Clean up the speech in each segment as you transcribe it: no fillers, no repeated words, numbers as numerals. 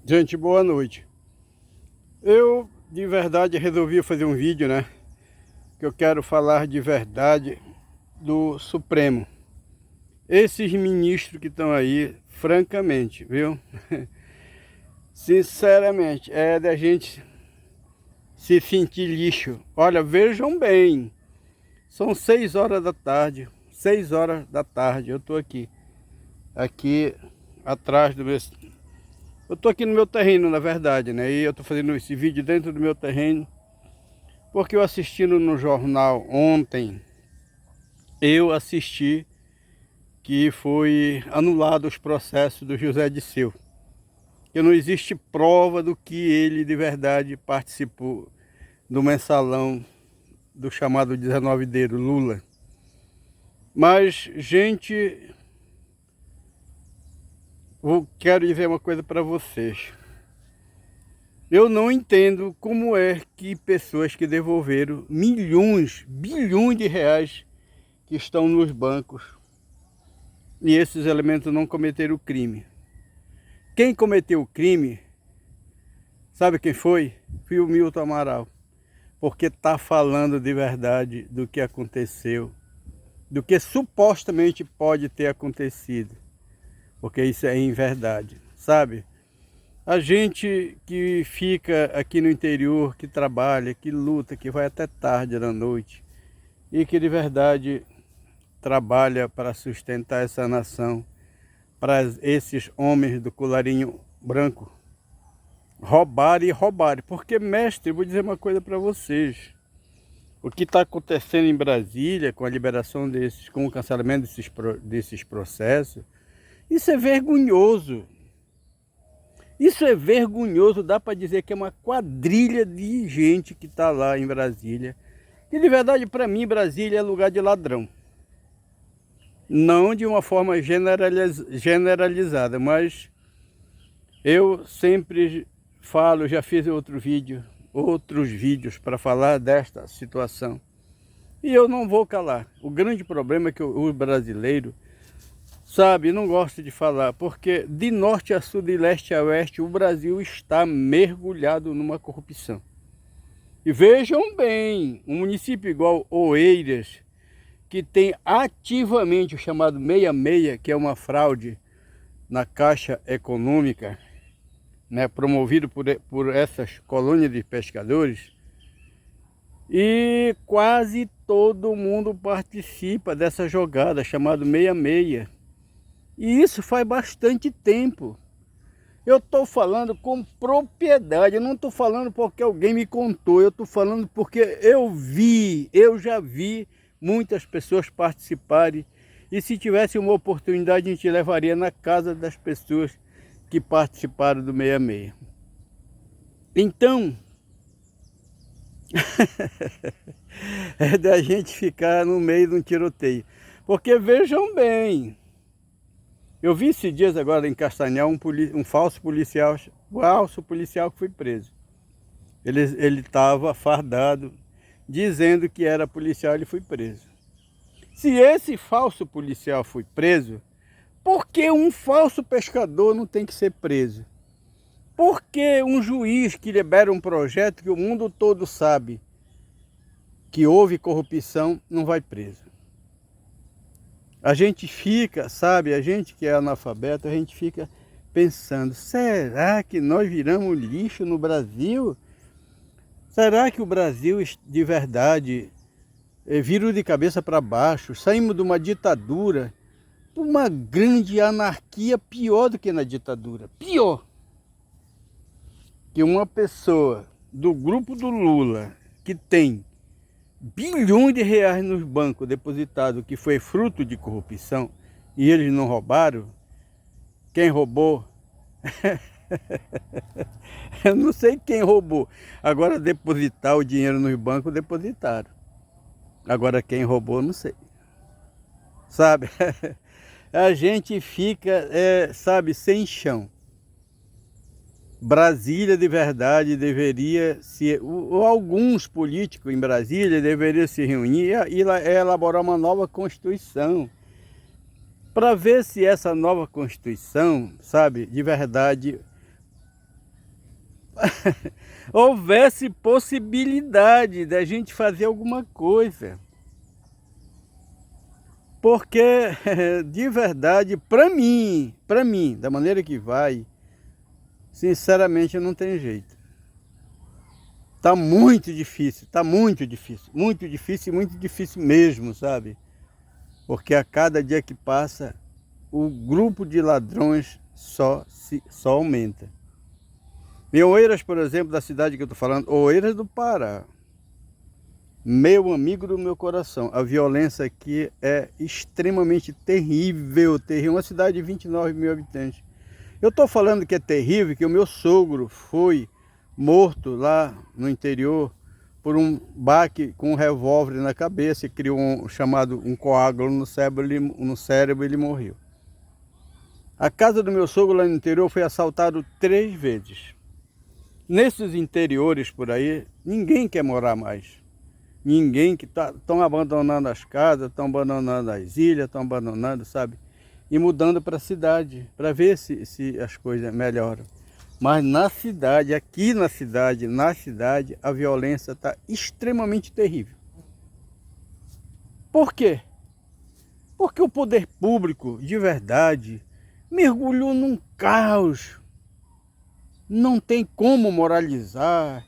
Gente, boa noite. Eu, de verdade, resolvi fazer um vídeo, né? Que eu quero falar de verdade do Supremo. Esses ministros que estão aí, francamente, viu? Sinceramente, é da gente se sentir lixo. Olha, vejam bem, são 6 horas da tarde. 6 horas da tarde, eu tô aqui atrás do meu... Eu tô aqui no meu terreno, na verdade, né? E eu tô fazendo esse vídeo dentro do meu terreno. Porque eu assistindo no jornal ontem, eu assisti que foi anulado os processos do José Dirceu. Que não existe prova do que ele de verdade participou do mensalão do chamado 19º Lula. Mas, gente, eu quero dizer uma coisa para vocês. Eu não entendo como é que pessoas que devolveram milhões, bilhões de reais que estão nos bancos e esses elementos não cometeram o crime. Quem cometeu o crime, sabe quem foi? Foi o Milton Amaral. Porque está falando de verdade do que aconteceu, do que supostamente pode ter acontecido. Porque isso é em verdade, sabe? A gente que fica aqui no interior, que trabalha, que luta, que vai até tarde da noite e que de verdade trabalha para sustentar essa nação, para esses homens do colarinho branco roubarem e roubarem. Porque, mestre, eu vou dizer uma coisa para vocês. O que está acontecendo em Brasília com a liberação desses, com o cancelamento desses processos, isso é vergonhoso. Isso é vergonhoso, dá para dizer que é uma quadrilha de gente que está lá em Brasília. E de verdade, para mim, Brasília é lugar de ladrão. Não de uma forma generalizada, mas eu sempre falo, já fiz outros vídeos para falar desta situação. E eu não vou calar. O grande problema é que o brasileiro, sabe, não gosta de falar, porque de norte a sul, de leste a oeste, o Brasil está mergulhado numa corrupção. E vejam bem, um município igual Oeiras, que tem ativamente o chamado 66, que é uma fraude na Caixa Econômica, né, promovido por essas colônias de pescadores, e quase todo mundo participa dessa jogada chamada 66. E isso faz bastante tempo. Eu estou falando com propriedade, eu não estou falando porque alguém me contou, eu estou falando porque eu já vi muitas pessoas participarem. E se tivesse uma oportunidade, a gente levaria na casa das pessoas que participaram do 66. Então, é da gente ficar no meio de um tiroteio. Porque vejam bem, eu vi esses dias agora em Castanhal um falso policial que foi preso. Ele estava fardado, dizendo que era policial, ele foi preso. Se esse falso policial foi preso, por que um falso pescador não tem que ser preso? Por que um juiz que libera um projeto que o mundo todo sabe que houve corrupção não vai preso? A gente fica, sabe, a gente que é analfabeto, a gente fica pensando, será que nós viramos lixo no Brasil? Será que o Brasil de verdade virou de cabeça para baixo? Saímos de uma ditadura, uma grande anarquia, pior do que na ditadura. Pior que uma pessoa do grupo do Lula, que tem bilhões de reais nos bancos depositados, que foi fruto de corrupção, e eles não roubaram. Quem roubou? Eu não sei quem roubou. Agora, depositar o dinheiro nos bancos, depositaram. Agora, quem roubou, não sei. Sabe? A gente fica, sabe, sem chão. Brasília de verdade deveria ou alguns políticos em Brasília deveriam se reunir e elaborar uma nova Constituição, para ver se essa nova Constituição, sabe, de verdade houvesse possibilidade da gente fazer alguma coisa. Porque, de verdade, para mim, da maneira que vai, sinceramente não tem jeito. Tá muito difícil, muito difícil mesmo, sabe? Porque a cada dia que passa, o grupo de ladrões só aumenta. Em Oeiras, por exemplo, da cidade que eu estou falando, Oeiras do Pará, meu amigo do meu coração, a violência aqui é extremamente terrível, terrível. Uma cidade de 29 mil habitantes. Eu estou falando que é terrível, que o meu sogro foi morto lá no interior por um baque com um revólver na cabeça e criou um coágulo no cérebro, ele morreu. A casa do meu sogro lá no interior foi assaltado 3 vezes. Nesses interiores por aí, ninguém quer morar mais. Ninguém que estão abandonando as casas, estão abandonando as ilhas, estão abandonando, sabe? E mudando para a cidade, para ver se as coisas melhoram. Mas na cidade, aqui na cidade, a violência está extremamente terrível. Por quê? Porque o poder público, de verdade, mergulhou num caos. Não tem como moralizar.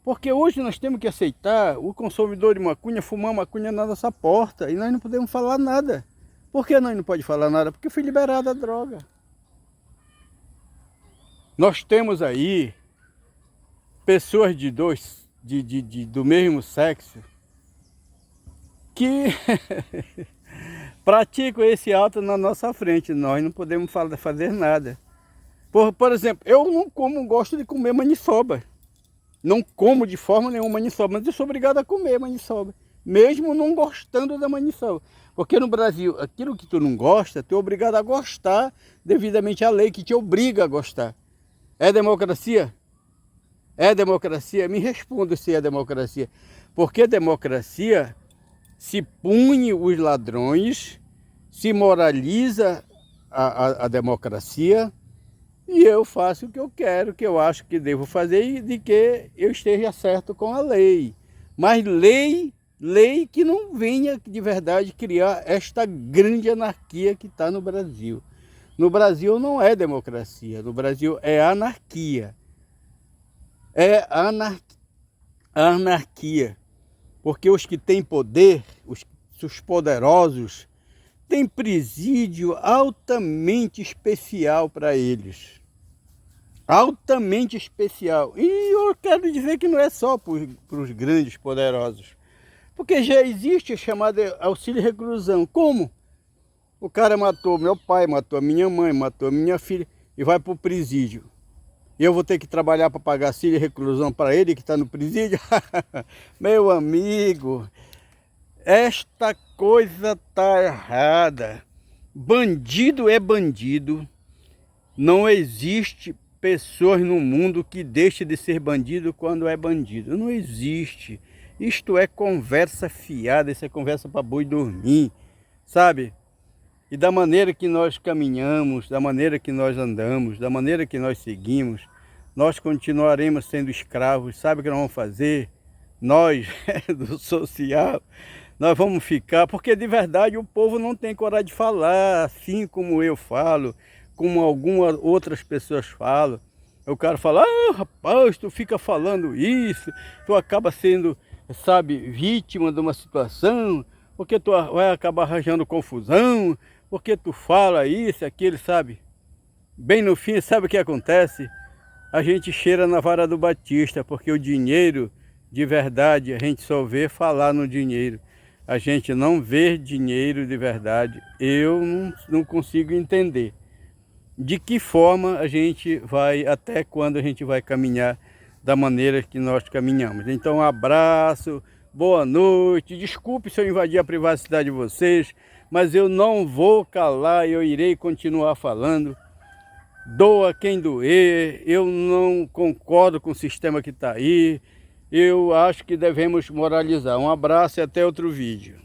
Porque hoje nós temos que aceitar o consumidor de maconha fumar maconha na nossa porta e nós não podemos falar nada. Por que nós não podemos falar nada? Porque foi liberada a droga. Nós temos aí pessoas do mesmo sexo que praticam esse ato na nossa frente. Nós não podemos fazer nada. Por exemplo, eu não gosto de comer maniçoba. Não como de forma nenhuma maniçoba, mas eu sou obrigado a comer maniçoba, mesmo não gostando da maniçoba. Porque no Brasil, aquilo que tu não gosta, tu é obrigado a gostar devidamente à lei que te obriga a gostar. É democracia? É democracia? Me responda se é democracia. Porque democracia se pune os ladrões, se moraliza a democracia, e eu faço o que eu quero, o que eu acho que devo fazer e de que eu esteja certo com a lei. Mas lei que não venha de verdade criar esta grande anarquia que está no Brasil. No Brasil não é democracia, no Brasil é anarquia. É anarquia. Porque os que têm poder, os poderosos, têm presídio altamente especial para eles. Altamente especial. E eu quero dizer que não é só para os grandes poderosos. Porque já existe a chamada auxílio reclusão. Como? O cara matou meu pai, matou a minha mãe, matou a minha filha e vai para o presídio. E eu vou ter que trabalhar para pagar auxílio reclusão para ele que está no presídio? Meu amigo, esta coisa está errada. Bandido é bandido. Não existe pessoas no mundo que deixe de ser bandido quando é bandido. Não existe. Isto é conversa fiada, isso é conversa para boi dormir, sabe? E da maneira que nós caminhamos, da maneira que nós andamos, da maneira que nós seguimos, nós continuaremos sendo escravos. Sabe o que nós vamos fazer? Nós, do social, nós vamos ficar, porque de verdade o povo não tem coragem de falar, assim como eu falo, como algumas outras pessoas falam. O cara fala, rapaz, tu fica falando isso, tu acaba sendo, sabe, vítima de uma situação, porque tu vai acabar arranjando confusão, porque tu fala isso, aquilo, sabe? Bem no fim, sabe o que acontece? A gente cheira na vara do Batista, porque o dinheiro, de verdade, a gente só vê falar no dinheiro. A gente não vê dinheiro de verdade. Eu não consigo entender de que forma a gente vai, até quando a gente vai caminhar da maneira que nós caminhamos. Então, um abraço, boa noite. Desculpe se eu invadir a privacidade de vocês, mas eu não vou calar, eu irei continuar falando. Doa quem doer, eu não concordo com o sistema que está aí. Eu acho que devemos moralizar. Um abraço e até outro vídeo.